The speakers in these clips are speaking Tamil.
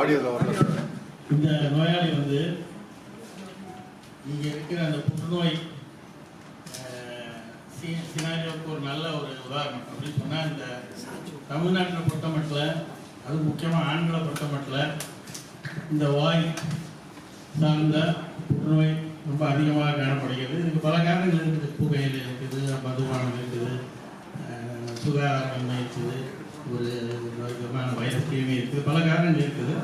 இந்த நோயாளி வந்து இங்கே இருக்கிற அந்த புற்றுநோய் சினாரியோவுக்கு ஒரு நல்ல ஒரு உதாரணம் அப்படின்னு சொன்னால், இந்த தமிழ்நாட்டில் பொறுத்த மட்டும், அது முக்கியமாக ஆண்களை பொறுத்த மட்டும், இந்த வாய் சார்ந்த புற்றுநோய் ரொம்ப அதிகமாக காணப்படுகிறது. இதுக்கு பல காரணங்கள் இருக்குது. புகையில் இருக்குது, மதுபானம் இருக்குது, சுகாதாரமின்மை இருக்குது, ஒரு விதமான வைரஸ் தீமை இருக்குது, பல காரணங்கள் இருக்குது.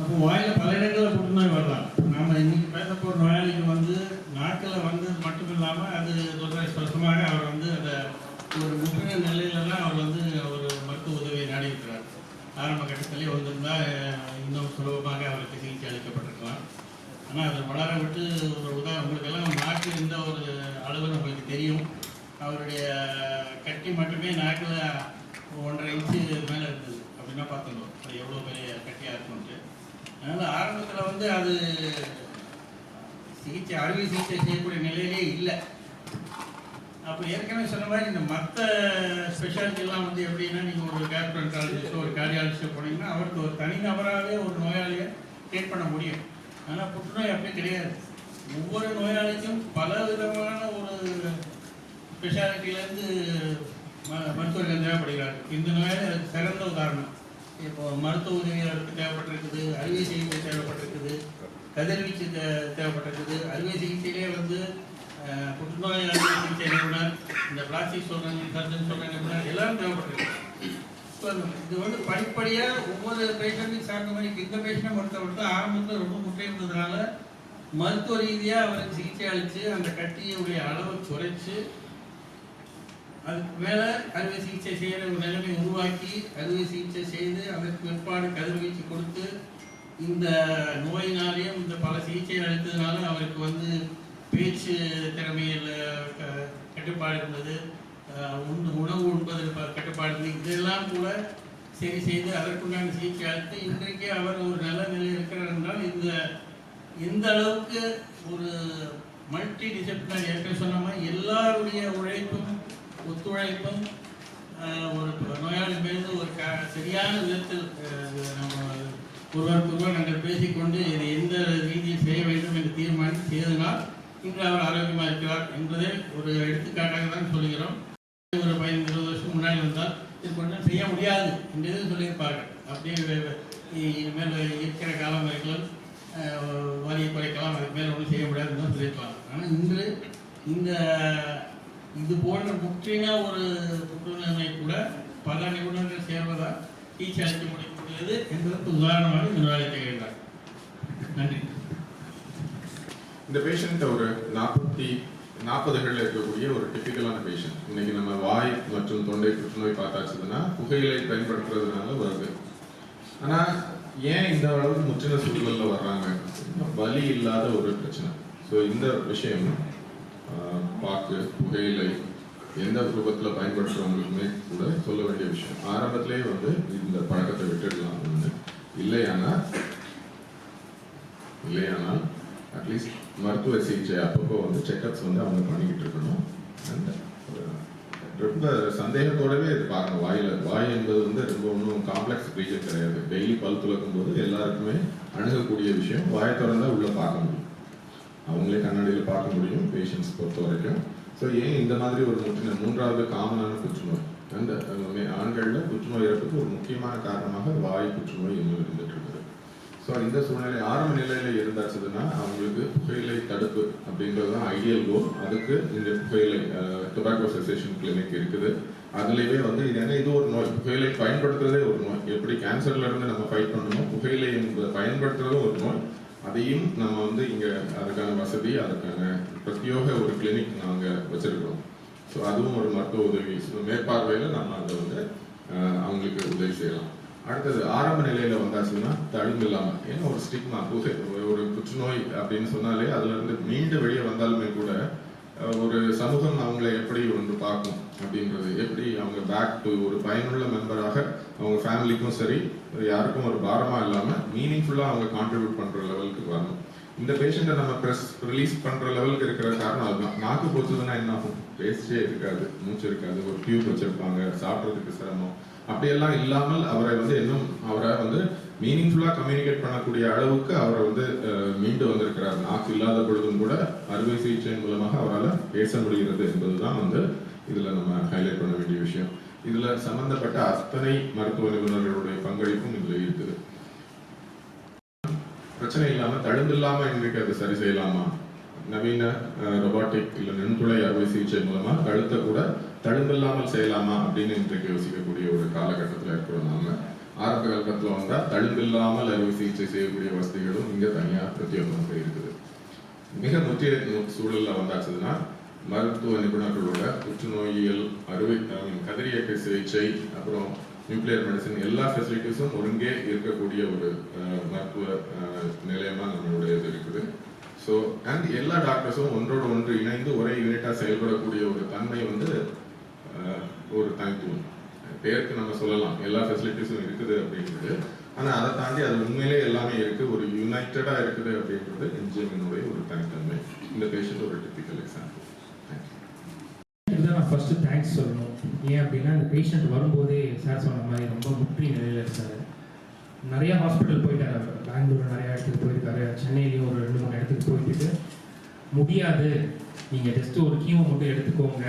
அப்போ வாயில் பல இடங்களில் புற்றுநோய் வரலாம். நாம் இன்னைக்கு பேச போகிற நோயாளிக்கு வந்து நாட்டில் வந்து மட்டும் இல்லாமல் அது சொல்றமாக அவர் வந்து அந்த ஒரு முற்றின நிலையிலலாம் அவர் வந்து ஒரு மருத்துவ உதவியை நாடி இருக்கிறார். ஆரம்ப கட்டத்திலே வந்திருந்தால் இன்னும் சுலபமாக அவருக்கு சிகிச்சை அளிக்கப்பட்டிருக்கலாம். ஆனால் அதை வளர விட்டு ஒரு உங்களுக்கெல்லாம் நாக்கு எந்த ஒரு அளவுன்னு உங்களுக்கு தெரியும். அவருடைய கட்டி மட்டுமே நாக்கில் 1.5 இன்ச்சு மேலே இருந்தது அப்படின்னா பார்த்துக்கணும் அது எவ்வளோ பெரிய கட்டியாக இருக்கும்ட்டு. அதனால் ஆரம்பத்தில் வந்து அது அறுவை சிகிச்சை செய்யக்கூடிய நிலையிலே இல்லை. அப்போ ஏற்கனவே சொன்ன மாதிரி இந்த மற்ற ஸ்பெஷாலிட்டிலாம் வந்து எப்படின்னா, நீங்கள் ஒரு கேஸ்ட்ரோஎன்ட்ராலஜிஸ்டோ ஒரு கார்டியாலஜிஸ்டோ போனீங்கன்னா அவருக்கு ஒரு தனிநபராகவே ஒரு நோயாளியை ட்ரீட் பண்ண முடியும். ஆனால் புற்றுநோய் அப்படி கிடையாது. ஒவ்வொரு நோயாளிக்கும் பல விதமான ஒரு ஸ்பெஷாலிட்டியிலேருந்து மருத்துவர்கள் தேவைப்படுகிறார்கள். இந்த நோயாளி அதுக்கு சிறந்த உதாரணம். இப்போ மருத்துவ உதவி அவருக்கு தேவைப்பட்டிருக்குது, அறுவை சிகிச்சை தேவைப்பட்டிருக்குது, கதிர்வீச்சு தேவைப்பட்டிருக்குது. அறுவை சிகிச்சையிலே வந்து புற்றுநோய் அறுவை சிகிச்சை நிபுணர், இந்த பிளாஸ்டிக் சர்ஜன் சொல்கிற நிபுணர் எல்லாரும் தேவைப்பட்டிருக்கு. ஸோ இது வந்து படிப்படியாக ஒவ்வொரு பேஷண்ட்டுக்கு சார்ந்த மாதிரி இந்த பேஷண்ட்டை பொறுத்தவரைக்கும் ஆரம்பத்தில் ரொம்ப முட்டை இருந்ததுனால மருத்துவ ரீதியாக அவருக்கு சிகிச்சை அளித்து அந்த கட்டியுடைய அளவை குறைச்சி அதுக்கு மேலே அறுவை சிகிச்சை செய்கிற ஒரு நிலைமை உருவாக்கி அறுவை சிகிச்சை செய்து அதற்கு பிற்பாடு கதிர்வீச்சு கொடுத்து இந்த நோயினாலேயும் இந்த பல சிகிச்சை அளித்ததுனால அவருக்கு வந்து பேச்சு திறமையில் கட்டுப்பாடு இருந்தது, உணவு உண்பது கட்டுப்பாடு இருந்தது. இதெல்லாம் கூட சரி செய்து அதற்குண்டான சிகிச்சை அளித்து இன்றைக்கே அவர் ஒரு நல்ல நிலையில் இருக்கிறார் என்றால் எந்த அளவுக்கு ஒரு மல்டி டிசிப்ளினரி ஏற்கனவே சொன்ன மாதிரி எல்லாருடைய உழைப்பும் ஒத்துழைப்பும் ஒரு நோயாளி மீது ஒரு சரியான விதத்தில் நம்ம ஒருவருக்கொருவர் நாங்கள் பேசிக்கொண்டு இதை எந்த ரீதியில் செய்ய வேண்டும் என்று தீர்மானித்து செய்தனால் இன்று அவர் ஆரோக்கியமாக இருக்கிறார் என்பதை ஒரு எடுத்துக்காட்டாக தான் சொல்கிறோம். ஒரு 15-20 வருஷம் முன்னாடி வந்தால் இது கொஞ்சம் செய்ய முடியாது என்று சொல்லியிருப்பார்கள். அப்படியே மேலே இருக்கிற காலம் வரைக்கும் வரியை குறைக்கலாம், அதுக்கு மேலே ஒன்றும் செய்ய முடியாதுன்னு தான் சொல்லியிருக்கலாம். ஆனால் இன்று இது போன்ற முற்றின ஒரு புற்றுநோயை கூட பல நிபுணர்கள் சேர்வதால் சிகிச்சை அளிக்க முடியக்கூடியது என்பதற்கு உதாரணமாக இந்த வேலை செய்கிறார். நன்றி. இந்த பேஷண்ட் ஒரு 40களில் இருக்கக்கூடிய ஒரு டிப்பிக்கலான பேஷண்ட். இன்னைக்கு நம்ம வாய் மற்றும் தொண்டை புற்றுநோய் பார்த்தாச்சுன்னா புகையிலை பயன்படுத்துறதுனால வருது. ஆனால் ஏன் இந்த அளவுக்கு முற்றின சூழலில் வர்றாங்க? வலி இல்லாத ஒரு பிரச்சனை. ஸோ இந்த விஷயம் பாக்கு புகையிலை எந்த ரூபத்தில் பயன்படுத்துறவங்களுக்குமே கூட சொல்ல வேண்டிய விஷயம். ஆரம்பத்திலே வந்து இந்த பழக்கத்தை விட்டுடலாம். இல்லையானால் அட்லீஸ்ட் மருத்துவ சிகிச்சை அப்பப்போ வந்து செக்அப்ஸ் வந்து அவங்க பண்ணிக்கிட்டு இருக்கணும். அண்ட் ரொம்ப சந்தேகத்தோடவே இது பார்க்கணும். வாய் என்பது வந்து ரொம்ப ஒன்றும் காம்ப்ளெக்ஸ் ரீஜன் கிடையாது. டெய்லி பல் துலக்கும் போது எல்லாருக்குமே அணுகக்கூடிய விஷயம். வாயை திறந்தா உள்ள பார்க்க முடியும், அவங்களே கண்ணாடியில் பார்க்க முடியும் பேஷண்ட்ஸ் பொறுத்த வரைக்கும். ஸோ ஏன் இந்த மாதிரி ஒரு மூன்றாவது காமனான புற்றுநோய் அந்த ஆண்களில் புற்றுநோய் இறப்புக்கு ஒரு முக்கியமான காரணமாக வாய் புற்றுநோய் இன்னும் இருந்துட்டு இருக்குது. ஸோ இந்த சூழ்நிலை ஆரம்ப நிலையில் இருந்தாச்சுன்னா அவங்களுக்கு புகையிலை தடுப்பு அப்படின்றது தான் ஐடியல் கோல். அதுக்கு இந்த புகையிலை டொபாக்கோ செசேஷன் கிளினிக் இருக்குது. அதுலேயே வந்து இது ஒரு நோய். புகையிலை பயன்படுத்துறதே ஒரு நோய். எப்படி கேன்சர்ல இருந்து நம்ம ஃபைட் பண்ணணும், புகையிலை பயன்படுத்துறதும் ஒரு நோய். அதையும் நம்ம வந்து இங்கே அதுக்கான வசதி, அதுக்கான பிரத்யோக ஒரு கிளினிக் நாங்கள் வச்சிருக்கிறோம். ஸோ அதுவும் ஒரு மருத்துவ உதவி மேற்பார்வையில் நம்ம அதை வந்து அவங்களுக்கு உதவி செய்யலாம். அடுத்தது ஆரம்ப நிலையில் வந்தாச்சுன்னா தழும்பு இல்லாமல், ஏன்னா ஒரு ஸ்டிக்மா ஒரு புற்றுநோய் அப்படின்னு சொன்னாலே அதுலேருந்து மீண்டு வெளியே வந்தாலுமே கூட ஒரு சமூகம் அவங்களை எப்படி ஒன்று பார்க்கும் அப்படின்றது, எப்படி அவங்க பேக் டு ஒரு பயனுள்ள மெம்பராக அவங்க ஃபேமிலிக்கும் சரி யாருக்கும் ஒரு பாரமாக இல்லாமல் மீனிங்ஃபுல்லாக அவங்க கான்ட்ரிபியூட் பண்ணுற லெவலுக்கு வரணும். இந்த பேஷண்ட்டை நம்ம ரிலீஸ் பண்ணுற லெவலுக்கு இருக்கிற காரணம் அதுதான். நாக்கு போச்சதுன்னா என்ன ஆகும்? பேஸ்டே இருக்காது, மூச்சு இருக்காது, ஒரு டியூப் வச்சிருப்பாங்க, சாப்பிட்றதுக்கு சிரமம். அப்படியெல்லாம் இல்லாமல் அவரை வந்து இன்னும் அவரை வந்து மீனிங்ஃபுல்லாக கம்யூனிகேட் பண்ணக்கூடிய அளவுக்கு அவரை வந்து மீண்டு வந்திருக்கிறார். நாக்கு இல்லாத பொழுதும் கூட அறுவை சிகிச்சையின் மூலமாக அவரால் பேச முடிகிறது என்பதுதான் வந்து இதில் நம்ம ஹைலைட் பண்ண வேண்டிய விஷயம். இதில் சம்பந்தப்பட்ட அத்தனை மருத்துவ நிபுணர்களுடைய பங்களிப்பும் இதில் இருக்குது. பிரச்சனை இல்லாமல் தழும்பில்லாமல் இன்றைக்கு அதை சரி செய்யலாமா? நவீன ரொபாட்டிக் இல்லை நுண்துளை அறுவை சிகிச்சை மூலமாக கழுத்தை கூட தழும்பில்லாமல் செய்யலாமா அப்படின்னு இன்றைக்கு யோசிக்கக்கூடிய ஒரு காலகட்டத்தில் இருக்கிறோம். நாம ஆரம்ப காலகட்டத்தில் வந்தால் தழும்பில்லாமல் அறுவை சிகிச்சை செய்யக்கூடிய வசதிகளும் இங்கே தனியாக பிரத்யேகமாக இருக்குது. மிக முற்றிய சூழலில் வந்தாச்சுன்னா மருத்துவ நிபுணர்களோட புற்றுநோயியல் கதிரியக்க சிகிச்சை அப்புறம் நியூக்ளியர் மெடிசன் எல்லா ஃபெசிலிட்டிஸும் ஒருங்கே இருக்கக்கூடிய ஒரு மருத்துவ நிலையமாக நம்மளுடைய இருக்குது. ஸோ அண்ட் எல்லா டாக்டர்ஸும் ஒன்றோடு ஒன்று இணைந்து ஒரே யூனிட்டாக செயல்படக்கூடிய ஒரு தன்மை வந்து ஒரு தனித்துவம். பேருக்கு நம்ம சொல்லலாம் எல்லா ஃபெசிலிட்டிஸும் இருக்குது அப்படின்றது, ஆனால் அதை தாண்டி அது உண்மையிலே எல்லாமே இருக்குது, ஒரு யுனைட்டடாக இருக்குது அப்படின்றது எம்ஜிஎம்னுடைய ஒரு தனித்தன்மை. இந்த பேஷண்ட் ஒரு டிபிக்கல் எக்ஸாம்பிள். இதுதான் நான் ஃபர்ஸ்ட் தேங்க்ஸ் சொல்லணும். ஏன் அப்படின்னா இந்த பேஷண்ட் வரும்போதே சார் சொன்ன மாதிரி ரொம்ப முற்றி நிலையில் இருக்காரு. நிறைய ஹாஸ்பிட்டல் போயிட்டாரு, அவர் பெங்களூர் நிறைய இடத்துக்கு போயிருக்காரு, சென்னையிலையும் ஒரு 2-3 இடத்துக்கு போயிட்டு முடியாது, நீங்கள் ஜஸ்ட் ஒரு கீமோ மட்டும் எடுத்துக்கோங்க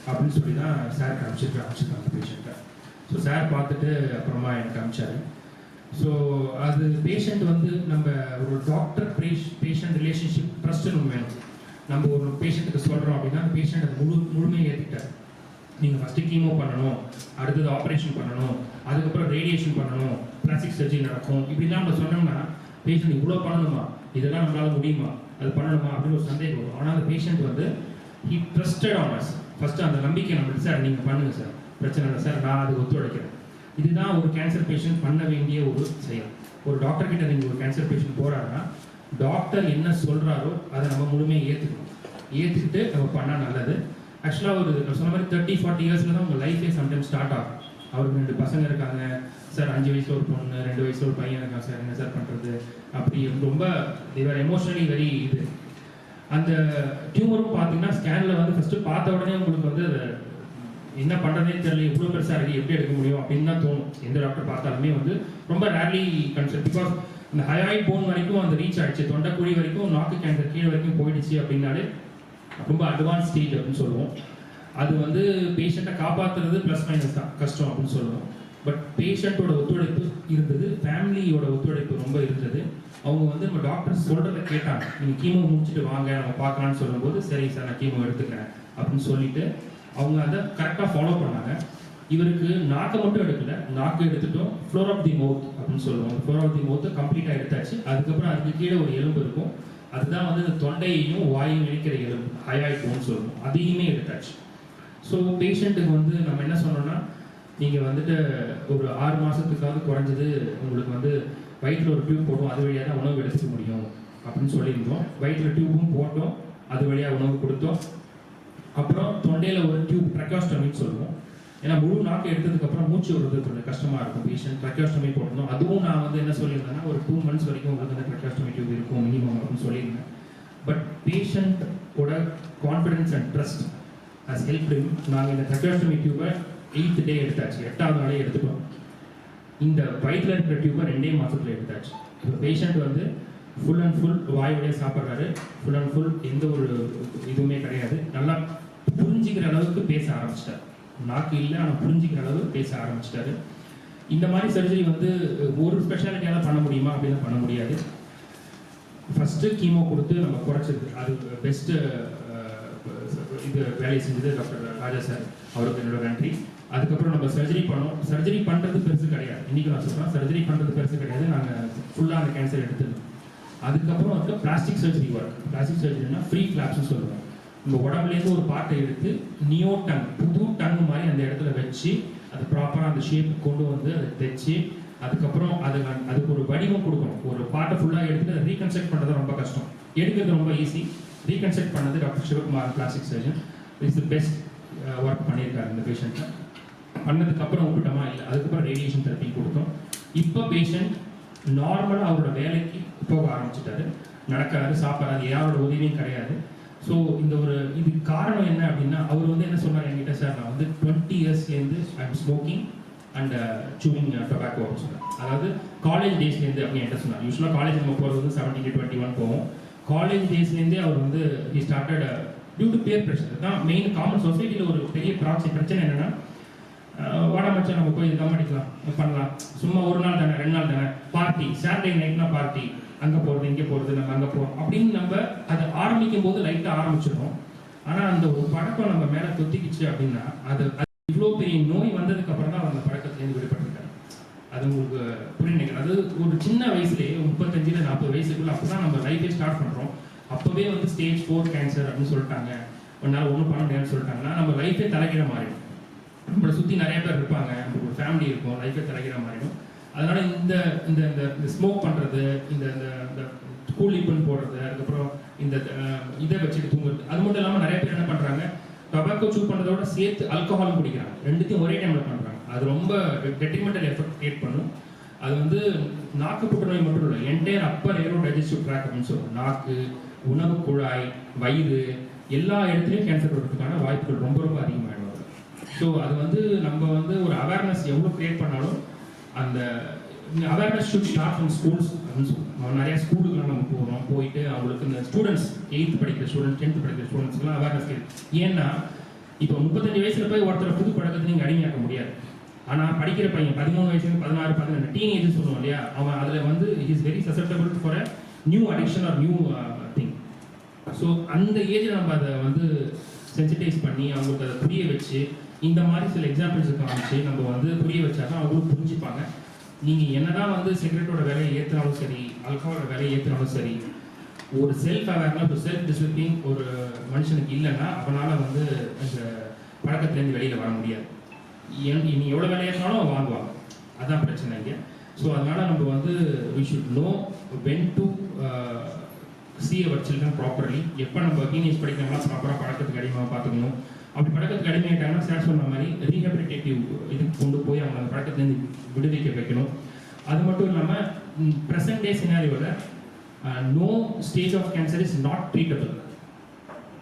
அப்படின்னு சொல்லி தான் சார் காமிச்சிருக்காங்க பேஷண்ட்டை. ஸோ சார் பார்த்துட்டு அப்புறமா எனக்கு காமிச்சாரு. ஸோ அது பேஷண்ட் வந்து நம்ம ஒரு டாக்டர் பேஷண்ட் ரிலேஷன்ஷிப் ட்ரஸ்ட்னு ஒன்று வேணும். நம்ம ஒரு பேஷண்ட்டுக்கு சொல்கிறோம் அப்படின்னா அந்த பேஷண்ட் அது முழுமையை ஏற்றுக்கிட்டார். நீங்கள் ஃபஸ்ட்டு கீமோ பண்ணணும், அடுத்தது ஆப்ரேஷன் பண்ணணும், அதுக்கப்புறம் ரேடியேஷன் பண்ணணும், பிளாஸ்டிக் சர்ஜரி நடக்கும், இப்படிலாம் நம்ம சொன்னோம்னா பேஷண்ட் இவ்வளோ பண்ணணுமா, இதெல்லாம் நம்மளால முடியுமா, அது பண்ணணுமா அப்படின்னு ஒரு சந்தேகம் வரும். ஆனால் அந்த பேஷண்ட் வந்து he trusted on us. First அந்த நம்பிக்கை நம்மளுக்கு, சார் நீங்கள் பண்ணுங்கள் சார், பிரச்சனை இல்லை சார், நான் அதுக்கு ஒத்துழைக்கிறேன். இதுதான் ஒரு கேன்சர் பேஷண்ட் பண்ண வேண்டிய ஒரு செயல். ஒரு டாக்டர் கிட்ட நீங்கள் ஒரு கேன்சர் பேஷண்ட் போகிறாருன்னா டாக்டர் என்ன சொல்கிறாரோ அதை நம்ம முழுமையாக ஏற்றுக்கிட்டு நம்ம பண்ணால் நல்லது. ஆக்சுவலாக ஒரு சொன்ன மாதிரி 30-40 இயர்ஸில் தான் உங்கள் லைஃபே சம்டைம்ஸ் ஸ்டார்ட் ஆகும். அவருக்கு 2 பசங்க இருக்காங்க சார், 5 வயசில் ஒரு பொண்ணு, 2 வயசில் ஒரு பையன் இருக்கான் சார், என்ன சார் பண்ணுறது அப்படி ரொம்ப தேவர் எமோஷனலி வெரி இது. அந்த டியூமரும் பார்த்தீங்கன்னா ஸ்கேனில் வந்து ஃபஸ்ட்டு பார்த்த உடனே உங்களுக்கு வந்து என்ன பண்ணுறதே தெரியல, இவ்வளோ பெருசாக இருக்குது, எப்படி எடுக்க முடியும் அப்படின்னு தான் தோணும். எந்த டாக்டர் பார்த்தாலுமே வந்து ரொம்ப ரேர்லி கன்சல்ட், பிகாஸ் இந்த ஹையாய்ட் போன் வரைக்கும் அந்த ரீச் ஆகிடுச்சு, தொண்டைக்குழி வரைக்கும், நாக்கு கேன்சர் கீழே வரைக்கும் போயிடுச்சு அப்படின்னாலே ரொம்ப அட்வான்ஸ் ஸ்டேஜ் அப்படின்னு சொல்லுவோம். அது வந்து பேஷண்ட்டை காப்பாற்றுறது ப்ளஸ் மைனஸ் தான், கஷ்டம் அப்படின்னு சொல்லுவோம். பட் பேஷண்ட்டோட ஒத்துழைப்பு இருந்தது, ஃபேமிலியோட ஒத்துழைப்பு ரொம்ப இருந்தது. அவங்க வந்து நம்ம டாக்டர் சொல்கிறத கேட்டாங்க, நீங்கள் கீமோ முடிச்சுட்டு வாங்க நம்ம பார்க்கலான்னு சொல்லும்போது சரி சார் நான் கீமோ எடுத்துக்கிறேன் அப்படின்னு சொல்லிட்டு அவங்க அதை கரெக்டாக ஃபாலோ பண்ணாங்க. இவருக்கு நாக்கை மட்டும் எடுக்கல, நாக்கு எடுத்துட்டோம், ஃப்ளோர் ஆஃப் தி மவுத் அப்படின்னு சொல்லுவோம். ஃப்ளோர் ஆஃப் தி மவுத்தை கம்ப்ளீட்டாக எடுத்தாச்சு. அதுக்கப்புறம் அதுக்கு கீழே ஒரு எலும்பு இருக்கும், அதுதான் வந்து இந்த தொண்டையையும் வாயையும் இணைக்கிற எலும்பு, ஹையாய்ட் போன் சொல்லுவோம், அதையுமே எடுத்தாச்சு. ஸோ பேஷண்ட்டுக்கு வந்து நம்ம என்ன சொன்னோம்னா, நீங்கள் வந்துட்டு ஒரு 6 மாதத்துக்காவது குறைஞ்சது உங்களுக்கு வந்து வயிற்றில் ஒரு டியூப் போட்டோம், அது வழியாக தான் உணவு எடுத்துக்க முடியும் அப்படின்னு சொல்லியிருந்தோம். வயிற்றில் டியூப்பும் போட்டோம், அது வழியாக உணவு கொடுத்தோம். அப்புறம் தொண்டையில் ஒரு டியூப், ட்ரக்கியோஸ்டமின்னு சொல்லுவோம். ஏன்னா முழு நாக்கு எடுத்ததுக்கப்புறம் மூச்சு விடுறது கொஞ்சம் கஷ்டமாக இருக்கும், பேஷண்ட் ட்ரக்கியோஸ்டமி போட்டணும். அதுவும் நான் வந்து என்ன சொல்லியிருந்தேன்னா ஒரு 2 months வரைக்கும் உங்களுக்கு வந்து ட்ரக்கியோஸ்டமி டியூப் இருக்கும் மினிமம் அப்படின்னு சொல்லியிருந்தேன். பட் பேஷண்ட்டோட confidence and trust has help him. நாங்கள் இந்த ட்ரக்கியோஸ்டமி டியூபை 8th day எடுத்தாச்சு, 8வது நாளே எடுத்துட்டோம். இந்த வயிற்றில் இருக்கிற டியூபை 2 மாதத்தில் எடுத்தாச்சு. இப்போ பேஷண்ட் வந்து ஃபுல் அண்ட் ஃபுல் வாயோடைய சாப்பிட்றாரு, ஃபுல் அண்ட் ஃபுல் எந்த ஒரு இதுவுமே கிடையாது, நல்லா புரிஞ்சிக்கிற அளவுக்கு பேச ஆரம்பிச்சிட்டார். நாக்கு இல்லை ஆனால் புரிஞ்சிக்கிற அளவு பேச ஆரம்பிச்சிட்டாரு. இந்த மாதிரி சர்ஜரி வந்து ஒரு ஸ்பெஷாலிட்டியால் பண்ண முடியுமா அப்படின்னு பண்ண முடியாது. ஃபஸ்ட்டு கீமோ கொடுத்து நம்ம குறைச்சிருக்கு, அது பெஸ்ட்டு இது வேலையை செஞ்சது டாக்டர் ராஜா சார், அவருக்கு என்னோட நன்றி. அதுக்கப்புறம் நம்ம சர்ஜரி பண்ணோம். சர்ஜரி பண்ணுறது பெருசு கிடையாது, இன்றைக்கி நான் சொல்கிறேன், சர்ஜரி பண்ணுறது பெருசு கிடையாது, நாங்கள் ஃபுல்லாக அந்த கேன்சர் எடுத்துருந்தோம். அதுக்கப்புறம் வந்து பிளாஸ்டிக் சர்ஜரி ஒர்க். பிளாஸ்டிக் சர்ஜரினா ஃப்ரீ ஃப்ளாப்ஸ்னு சொல்லுவோம். நம்ம உடம்புலேருந்து ஒரு பார்ட்டை எடுத்து நியோ டங், புது டங் மாதிரி அந்த இடத்துல வச்சு அது ப்ராப்பராக அந்த ஷேப் கொண்டு வந்து அதை தைச்சு அதுக்கப்புறம் அதுக்கு ஒரு வடிவம் கொடுக்கணும். ஒரு பார்ட்டை ஃபுல்லாக எடுத்துட்டு அதை ரீகன்ஸ்ட்ரக்ட் பண்ணுறது ரொம்ப கஷ்டம், எடுக்கிறது ரொம்ப ஈஸி. ரீகன்ஸ்ட்ரக்ட் பண்ணது doctor Sivakumar plastic surgeon is the best work பண்ணியிருக்காரு இந்த பேஷண்ட்டை. பண்ணதுக்கப்புறம் விட்டுட்டோமா இல்லை, அதுக்கப்புறம் ரேடியேஷன் தெரப்பி கொடுத்தோம். இப்போ பேஷண்ட் நார்மலாக அவரோட வேலைக்கு போக ஆரம்பிச்சிட்டாரு, நடக்கிறாரு, சாப்பிட்றாரு, யாரோட உதவியும் கிடையாது. ஸோ இந்த ஒரு இதுக்கு காரணம் என்ன அப்படின்னா, அவர் வந்து என்ன சொன்னார் என்கிட்ட, சார் நான் வந்து 20 yearsலேருந்து I am smoking, and chewing tobacco அப்படின்னு சொன்னார். அதாவது காலேஜ் டேஸ்லேருந்து அப்படின்னு என்கிட்ட சொன்னார். யூஸ்வலாக காலேஜ் நம்ம போகிறது வந்து 17 to 21 போவோம். காலேஜ் டேஸ்லேருந்தே அவர் வந்து he started due to peer pressure தான் மெயின். காமன் சொசைட்டியில் ஒரு பெரிய பிரச்சனை என்னென்னா, வாடா மச்சான் நம்ம போய் கம் அடிக்கலாம் பண்ணலாம், சும்மா ஒரு நாள் தானே 2 நாள் தானே, பார்ட்டி சாட்டர்டே நைட்னா பார்ட்டி, அங்கே போகிறது இங்கே போகிறது, நம்ம அங்கே போகிறோம் அப்படின்னு நம்ம அதை ஆரம்பிக்கும் போது லைட்டாக ஆரம்பிச்சிடும். ஆனால் அந்த ஒரு பழக்கம் நம்ம மேலே தொத்திக்கிச்சு அப்படின்னா அது இவ்வளோ பெரிய நோய் வந்ததுக்கு அப்புறம் தான் அந்த பழக்கத்துலேருந்து விடுபட்டிருக்காரு. அது உங்களுக்கு புரியுங்க. அது ஒரு சின்ன வயசுலேயே 35 to 40 வயசுக்குள்ள அப்போ தான் நம்ம லைஃபே ஸ்டார்ட் பண்ணுறோம். அப்போவே வந்து ஸ்டேஜ் 4 கேன்சர் அப்படின்னு சொல்லிட்டாங்க, ஒன்றால் ஒன்றும் பண்ண முடியாதுன்னு சொல்லிட்டாங்கன்னா நம்ம லைஃபே தலைகீழ மாறிடும். நம்மளை சுற்றி நிறைய பேர் இருப்பாங்க, நமக்கு ஒரு ஃபேமிலி இருக்கும், லைஃபே தலைகீழ மாறிடும். அதனால இந்த இந்த இந்த ஸ்மோக் பண்ணுறது, இந்த இந்த கூலிப்பன் போடுறது, அதுக்கப்புறம் இந்த இதை வச்சுட்டு தூங்குறது, அது மட்டும் இல்லாமல் நிறைய பேர் என்ன பண்ணுறாங்க, டொபாக்கோ சூ பண்ணுறதோட சேர்த்து ஆல்கஹாலும் குடிக்கிறாங்க. ரெண்டுத்தையும் ஒரே டைமில் பண்ணுறாங்க. அது ரொம்ப டெட்ரிமெண்டல் எஃபெக்ட் கிரியேட் பண்ணும். அது வந்து நாக்கு புற்றுநோய் மட்டும் இல்லை, entire upper aero digestive tract அப்படின்னு சொல்லுவோம். நாக்கு, உணவு குழாய், வயிறு எல்லா இடத்துலையும் கேன்சர் வர்றதுக்கான வாய்ப்புகள் ரொம்ப ரொம்ப அதிகமாகிடும். ஸோ அது வந்து நம்ம வந்து ஒரு அவேர்னஸ் எவ்வளோ கிரியேட் பண்ணாலும் அந்த awareness should start from schools அப்படின்னு சொல்லுவோம். நிறைய ஸ்கூலுக்குலாம் நம்ம போகிறோம், போயிட்டு அவங்களுக்கு இந்த ஸ்டூடெண்ட்ஸ் 8th படிக்கிற ஸ்டூடெண்ட்ஸ் 10th படிக்கிற ஸ்டூடெண்ட்ஸ்க்குலாம் அவேர்னஸ் கிடையாது. ஏன்னா இப்போ 35 வயசுல போய் ஒருத்தரை புது பழக்கத்தை நீங்கள் அடிமையாக்க முடியாது. ஆனால் படிக்கிற பையன் 13 வயசு 16 17 டீனேஜ் சொல்லுவோம் இல்லையா, அவன் அதில் வந்து is very susceptible for a new addiction or new thing. So அந்த ஏஜில் நம்ம அதை வந்து சென்சிட்டைஸ் பண்ணி அவங்களுக்கு அதை புரிய வச்சு இந்த மாதிரி சில எக்ஸாம்பிள்ஸ் காமிச்சு நம்ம வந்து புரிய வச்சாதான் அவங்களும் புரிஞ்சுப்பாங்க. நீங்கள் என்னதான் வந்து சிகரெட்டோட விலையை ஏற்றினாலும் சரி, ஆல்கஹாலோட விலையை ஏற்றினாலும் சரி, ஒரு செல்ஃப் அவேர்னஸ், ஒரு செல்ஃப் டிசிப்ளின் ஒரு மனுஷனுக்கு இல்லைன்னா அவனால் வந்து இந்த பழக்கத்துலேருந்து வெளியில் வர முடியாது. நீ எவ்வளோ விலை ஏற்றினாலும் வாங்குவாங்க, அதுதான் பிரச்சனை இங்கே. ஸோ அதனால் நம்ம வந்து we should know when to see our children properly. எப்போ நம்ம டீனேஜ் படிக்கிறவங்களாம் ப்ராப்பராக பழக்கத்துக்கு அடிமையாக பார்த்துக்கணும். அப்படி பழக்கத்துக்கு அடிமையாயிட்டாங்கன்னா சார் சொன்ன மாதிரி ரீஹபிலிட்டேட்டிவ் இதுக்கு கொண்டு போய் அவங்க அந்த பழக்கத்துலேருந்து விடுவிக்க வைக்கணும். அது மட்டும் இல்லாமல் ப்ரெசன்ட் டே சினாரியோட no stage of cancer is not treatable.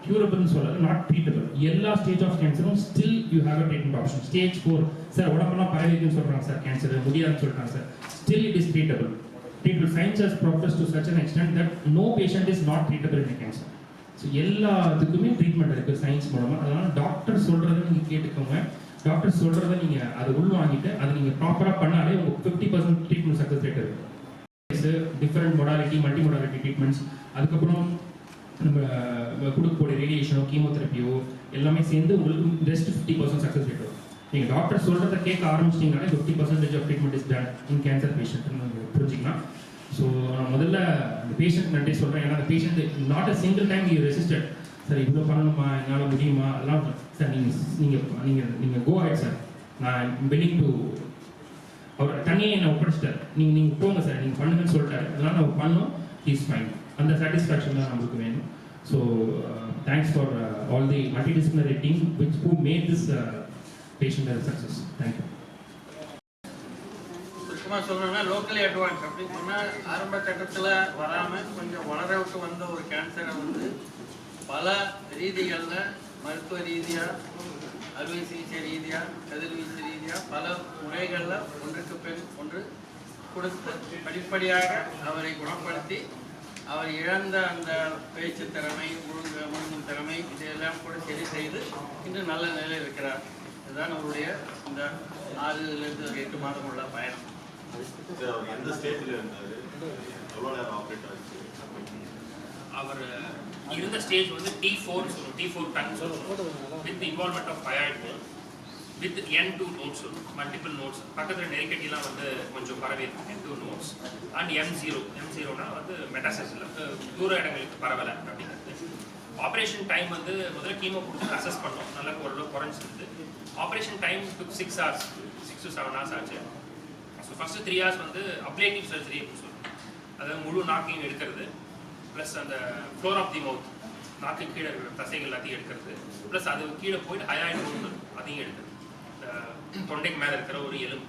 க்யூரபிள்னு சொல்லலை, நாட் ட்ரீட்டபிள். எல்லா ஸ்டேஜ் ஆஃப் கேன்சரும் still you have a treatment option. Stage 4 sir உடம்பெல்லாம் பரவிக்குன்னு சொல்கிறாங்க சார், கேன்சர் முடியாதுன்னு சொல்கிறாங்க sir, still it is treatable. Treatable science has progressed to such an extent that no patient is not treatable in a cancer. So எல்லாத்துக்குமே ட்ரீட்மெண்ட் இருக்குது சயின்ஸ் மூலமாக. அதனால் டாக்டர் சொல்கிறத நீங்கள் கேட்டுக்கோங்க. டாக்டர் சொல்கிறத நீங்கள் அதை உள்வாங்கிட்டு அதை நீங்கள் ப்ராப்பராக பண்ணாலே உங்களுக்கு 50% ட்ரீட்மெண்ட் சக்ஸஸ் ரேட் இருக்குது. Different modality, multi modality treatments, அதுக்கப்புறம் நம்ம கொடுக்கக்கூடிய ரேடியேஷனோ கீமோதெரப்பியோ எல்லாமே சேர்ந்து உங்களுக்கு ரெஸ்ட் 50% சக்ஸஸ் ரேட் வரும். நீங்கள் டாக்டர் சொல்கிறத கேட்க ஆரம்பிச்சிட்டிங்கனாலே 50% of treatment is done in cancer பேஷண்ட்னு நீங்கள் புரிஞ்சிக்கலாம். ஸோ நான் முதல்ல அந்த பேஷண்ட் நன்றி சொல்கிறேன். ஏன்னா அந்த patient not a single time you resisted, sir இவ்வளோ பண்ணணுமா, என்னால் முடியுமா, அதெல்லாம் சார் நீங்கள் கோ ஆகிட் சார், நான் வில்லிங் டு, அவர் தனியே என்னை ஒப்படைச்சிட்டார், நீங்கள் போங்க சார், நீங்கள் பண்ணுங்கன்னு சொல்லிட்டாரு. அதனால் நம்ம பண்ணோம், இஸ் ஃபைன். அந்த சாட்டிஸ்ஃபேக்ஷன் தான் நம்மளுக்கு வேணும். So thanks for all the multidisciplinary team which who made this patient as a success. Thank you. சும்மா சொல்லணும்னா லோக்கலி அட்வான்ஸ் அப்படின்னு சொன்னால் ஆரம்ப கட்டத்தில் வராமல் கொஞ்சம் வளர விட்டு வந்த ஒரு கேன்சரை வந்து பல ரீதிகளில் மருத்துவ ரீதியாக, அறுவை சிகிச்சை ரீதியாக, கதிர்வீச்சு ரீதியாக பல முறைகளில் ஒன்றுக்கு பின் ஒன்று கொடுத்து படிப்படியாக அவரை குணப்படுத்தி அவர் இழந்த அந்த பேச்சு திறமை, முழுங்கும் திறமை இதையெல்லாம் கூட சரி செய்து இன்று நல்ல நிலையில் இருக்கிறார். இதுதான் அவருடைய இந்த 6 to 8 மாதம் உள்ள பயணம். அவர் இருந்த ஸ்டேஜ் வந்து T4 சொல்லுவோம், T4 டன் சொல்லுவோம், வித் இன்வால்மெண்ட் ஆஃப் தயாய்ட் போன், வித் N2 நோட்ஸ் சொல்லுவோம், மல்டிபிள் நோட்ஸ், பக்கத்தில் நெருக்கட்டிலாம் வந்து கொஞ்சம் பரவி இருக்கும், N2 நோட்ஸ், அண்ட் M0னா வந்து மெட்டாசிஸில் தூர இடங்களுக்கு பரவலை அப்படிங்கிறது. ஆப்ரேஷன் டைம் வந்து முதல்ல கீமோ கொடுத்து அசஸ் பண்ணோம், நல்லா ஓரளவு குறைஞ்சிருந்து. Operation time 6 hours 6 to 7 hours ஆச்சு. ஸோ ஃபஸ்ட்டு 3 hours வந்து அப்ளேட்டிவ் சர்ஜரி அப்படின்னு சொல்லுவோம், அதாவது முழு நாக்கையும் எடுக்கிறது, ப்ளஸ் அந்த ஃப்ளோர் ஆஃப் தி மவுத், நாக்கு கீழே இருக்கிற தசைகள் எல்லாத்தையும் எடுக்கிறது, ப்ளஸ் அது கீழே போயிட்டு ஹயாய்ட் போன் அதையும் எடுக்கிறது, தொண்டைக்கு மேலே இருக்கிற ஒரு எலும்பு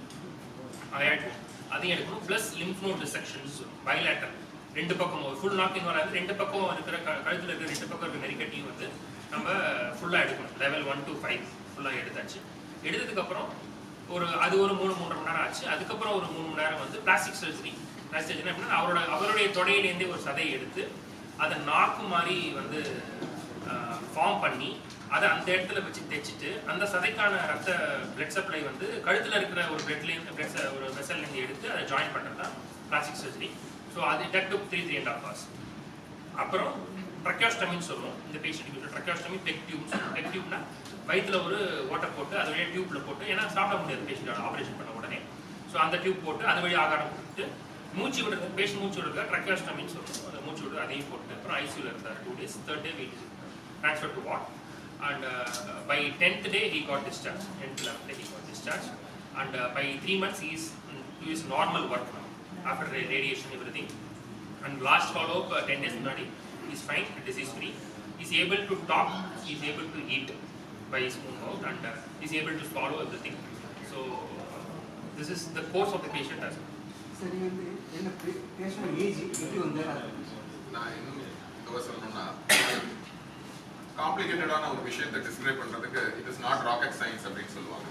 ஹயாய்ட் போன் அதையும் எடுக்கணும், ப்ளஸ் லிம்ஃப் நோட் டிசெக்ஷன்ஸ் பைலேட்டர், 2 பக்கம் ஒரு ஃபுல் நாக்கிங் வராது, 2 பக்கம் இருக்கிற கழுத்தில் இருக்கிற 2 பக்கம் இருக்கிற நெருக்கட்டியும் வந்து நம்ம ஃபுல்லாக எடுக்கணும். லெவல் 1 to 5 ஃபுல்லாக எடுத்தாச்சு. எடுத்ததுக்கப்புறம் அது ஒரு 3.5 மணி நேரம் ஆச்சு. அதுக்கப்புறம் ஒரு 3 மணி நேரம் வந்து பிளாஸ்டிக் சர்ஜரி. பிளாஸ்டிக் சர்ஜரி அப்படின்னா அவருடைய தொடையிலேருந்தே ஒரு சதையை எடுத்து அதை நாக்கு மாதிரி வந்து ஃபார்ம் பண்ணி அதை அந்த இடத்துல வச்சு தைச்சிட்டு அந்த சதைக்கான ரத்த பிளட் சப்ளை வந்து கழுத்தில் இருக்கிற ஒரு ஒரு வெசல்லேருந்து எடுத்து அதை ஜாயின் பண்ணுறது தான் பிளாஸ்டிக் சர்ஜரி. ஸோ அது டக் டுக் 3.5 hours. அப்புறம் ட்ரக்கியோஸ்டமின்னு சொல்லுவோம் இந்த பேஷண்ட்டுக்கு. ட்ரக்கியோஸ்டமி பெக் டியூப்னா வயிற்றில் ஒரு ஓட்டை போட்டு அது வழியாக டியூப்பில் போட்டு, ஏன்னா சாப்பிட முடியாது பேஷண்ட்டோட ஆப்ரேஷன் பண்ண உடனே. ஸோ அந்த டியூப் போட்டு அது வழி ஆகாரம் கொடுத்து மூச்சு விடுறது, பேஷண்ட் மூச்சு விடுறதுல ட்ரக்கியோஸ்டமின்னு சொல்லுவோம். அந்த மூச்சு விடுறது அதையும் போட்டு அப்புறம் ஐசியூவில் இருந்தார் 2 days. 3rd day we transferred to ward. And by 10th day he got discharged. 10th 11th day he got discharged. And by 3 months he is normal work now after radiation everything. And last follow up 10 days munadi he is fine, disease free. He is able to talk, he is able to eat by his own mouth, and he is able to swallow everything. So this is the course of the patient as well. சரி, வந்து என்ன பேஷண்ட் ஏஜ் எப்படி வந்தார்? நான் இன்னும் இதுவரை சொல்லணும்னா காம்ப்ளிகேட்டடான ஒரு விஷயத்தை டிஸ்கிரைப் பண்ணுறதுக்கு it is not rocket science அப்படின்னு சொல்லுவாங்க.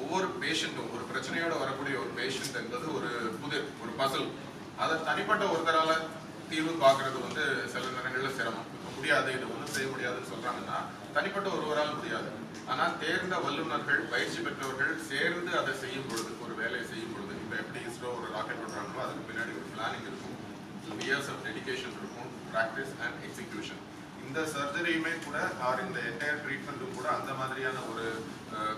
ஒவ்வொரு பேஷண்ட்டும் ஒரு பிரச்சனையோட வரக்கூடிய ஒரு பேஷண்ட் என்பது ஒரு பசல். அதை தனிப்பட்ட ஒருத்தரால் தீர்வு பார்க்கறது வந்து சில நேரங்களில் சிரமம். முடியாது, இது ஒன்றும் செய்ய முடியாதுன்னு சொல்கிறாங்கன்னா தனிப்பட்ட ஒருவரால் முடியாது. ஆனால் தேர்ந்த வல்லுநர்கள், பயிற்சி பெற்றவர்கள் சேர்ந்து அதை செய்யும் பொழுது, ஒரு வேலையை செய்யும் பொழுது, இப்போ எப்படி இஸ்ரோ ஒரு ராக்கெட் பண்ணுறாங்களோ அதுக்கு பின்னாடி ஒரு பிளானிங் இருக்கும், இயர்ஸ் ஆஃப் டெடிகேஷன் இருக்கும், ப்ராக்டிஸ் அண்ட் எக்ஸிக்யூஷன். இந்த சர்ஜரியுமே கூட இந்த என்டையர் ட்ரீட்மெண்ட்டும் கூட அந்த மாதிரியான ஒரு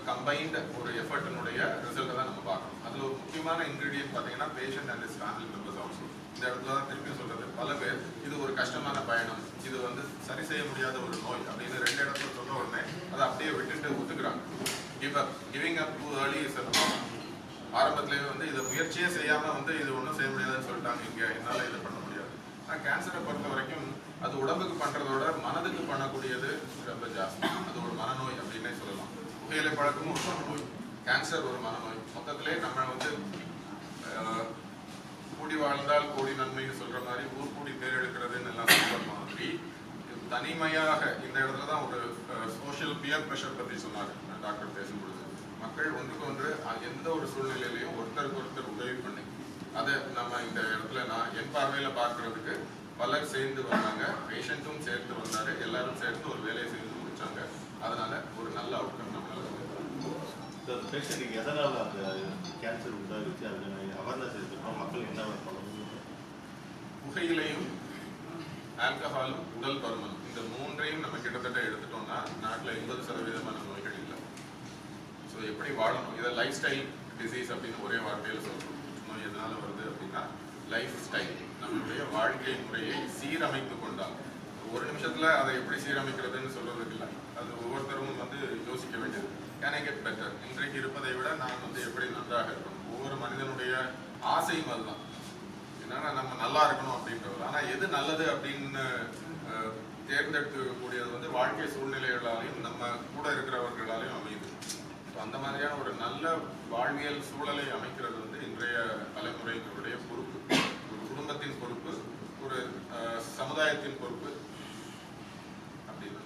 கம்பைன்டு ஒரு எஃபர்ட்டினுடைய ரிசல்ட்டை தான் நம்ம பார்க்கணும். அதில் ஒரு முக்கியமான இன்க்ரீடியன்ட் பார்த்தீங்கன்னா patient and is family members also. இந்த இடத்துல தான் திருப்பி சொல்றது, பல பேர் இது ஒரு கஷ்டமான பயணம், இது வந்து சரி செய்ய முடியாத ஒரு நோய் அப்படின்னு 2 இடத்துல சொன்ன உடனே அதை அப்படியே விட்டுட்டு ஒத்துக்கிறாங்க. Giving up too early is a problem. ஆரம்பத்திலேயே வந்து இதை முயற்சியே செய்யாமல் வந்து இது ஒன்றும் செய்ய முடியாதுன்னு சொல்லிட்டாங்க, இங்கே என்னால் இதை பண்ண முடியாது. ஆனால் கேன்சரை பொறுத்த வரைக்கும் அது உடம்புக்கு பண்ணுறதோட மனதுக்கு பண்ணக்கூடியது ரொம்ப ஜாஸ்தி. அது ஒரு மனநோய் அப்படின்னே சொல்லலாம். புகையிலை பழக்கமும் ஒரு மனநோய், கேன்சர் ஒரு மனநோய். மொத்தத்திலே நம்ம வந்து கூடி வாழ்ந்தால் கோடி நன்மைன்னு சொல்ற மாதிரி ஊர் கூடி பேர் எடுக்கிறதுன்னு எல்லாம் சொல்ற மாதிரி தனிமையாக இந்த இடத்துல தான் ஒரு சோஷியல் பியர் ப்ரெஷர் பற்றி சொன்னார் டாக்டர் பேசும்பொழுது. மக்கள் ஒன்றுக்கு ஒன்று எந்த ஒரு சூழ்நிலையிலையும் ஒருத்தருக்கு ஒருத்தர் உதவி பண்ணி அதை நம்ம இந்த இடத்துல நான் என் பார்வையில் பார்க்கறதுக்கு பலர் சேர்ந்து வந்தாங்க, பேஷண்ட்டும் சேர்ந்து வந்தாரு, எல்லாரும் சேர்ந்து ஒரு வேலையை செய்து முடிச்சாங்க. அதனால ஒரு நல்ல அவுட்கம் நம்மளால. பேஷண்ட்டுக்கு எதனால் அந்த கேன்சர் உண்டாகிச்சு, அது அவேர்னஸ் எடுத்துக்கணும், மக்கள் என்ன பண்ணணும்? புகையிலையும் ஆல்கஹாலும் உடல் பருமன் இந்த 3ஐயும் நம்ம கிட்டத்தட்ட எடுத்துட்டோம்னா நாட்டில் 80% நோய்கள் இல்லை. ஸோ எப்படி வாழணும், இதை லைஃப் ஸ்டைல் டிசீஸ் அப்படின்னு ஒரே வார்த்தையில் சொல்கிறோம். நோய் எதனால வருது அப்படின்னா லைஃப் ஸ்டைல், நம்மளுடைய வாழ்க்கை முறையை சீரமைத்து கொண்டால். ஒரு நிமிஷத்தில் அதை எப்படி சீரமைக்கிறதுன்னு சொல்றதுக்கு இல்லை, அது ஒவ்வொருத்தரும் வந்து யோசிக்க வேண்டியது. கேன் ஐ கெட் பெட்டர், இன்றைக்கு இருப்பதை விட நான் வந்து எப்படி நன்றாக இருக்கணும். ஒவ்வொரு மனிதனுடைய ஆசையும் அதுதான், என்னன்னா நம்ம நல்லா இருக்கணும் அப்படின்றது. ஆனால் எது நல்லது அப்படின்னு தேர்ந்தெடுக்கக்கூடியது வந்து வாழ்க்கை சூழ்நிலைகளாலையும் நம்ம கூட இருக்கிறவர்களாலையும் அமையுது. அந்த மாதிரியான ஒரு நல்ல வாழ்வியல் சூழலை அமைக்கிறது வந்து இன்றைய தலைமுறையினருடைய பொறுப்பு, ஒரு குடும்பத்தின் பொறுப்பு, ஒரு சமுதாயத்தின் பொறுப்பு அப்படின்னு.